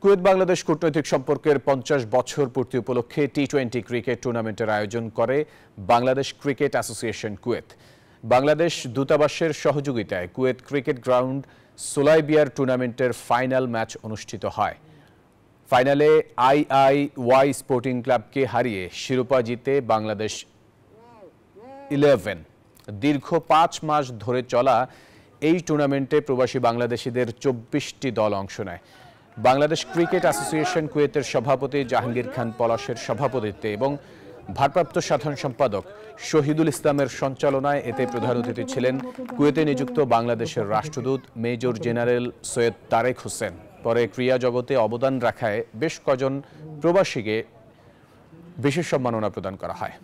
Kuwait Bangladesh কূটনৈতিক সম্পর্কের 50 বছর পূর্তি উপলক্ষে টি-20 ক্রিকেট টুর্নামেন্টের আয়োজন করে Bangladesh cricket association Kuwait. Bangladesh দূতাবাসের সহযোগিতায় কুয়েত ক্রিকেট গ্রাউন্ড সোলাইবিয়ার টুর্নামেন্টের ফাইনাল ম্যাচ অনুষ্ঠিত হয়। ফাইনালে আইআইওয়াই স্পোর্টিং ক্লাবকে হারিয়ে শিরোপা জিতে বাংলাদেশ 11। দীর্ঘ 5 মাস ধরে চলা এই টুর্নামেন্টে প্রবাসী বাংলাদেশিদের 24টি দল অংশ নেয়। বাংলাদেশ ক্রিকেট অ্যাসোসিয়েশন কুয়েতের সভাপতি জাহাঙ্গীর খান পলাশের সভাপতিত্বে এবং ভারপ্রাপ্ত সাধারণ সম্পাদক শহীদুল ইসলামের সঞ্চালনায় এতে প্রধান অতিথি ছিলেন কুয়েতে নিযুক্ত বাংলাদেশের রাষ্ট্রদূত মেজর জেনারেল সৈয়দ তারেক হোসেন। পরে ক্রীড়া জগতে অবদান রাখায় বেশ কজন প্রবাসীকে বিশেষ সম্মাননা প্রদান করা হয়।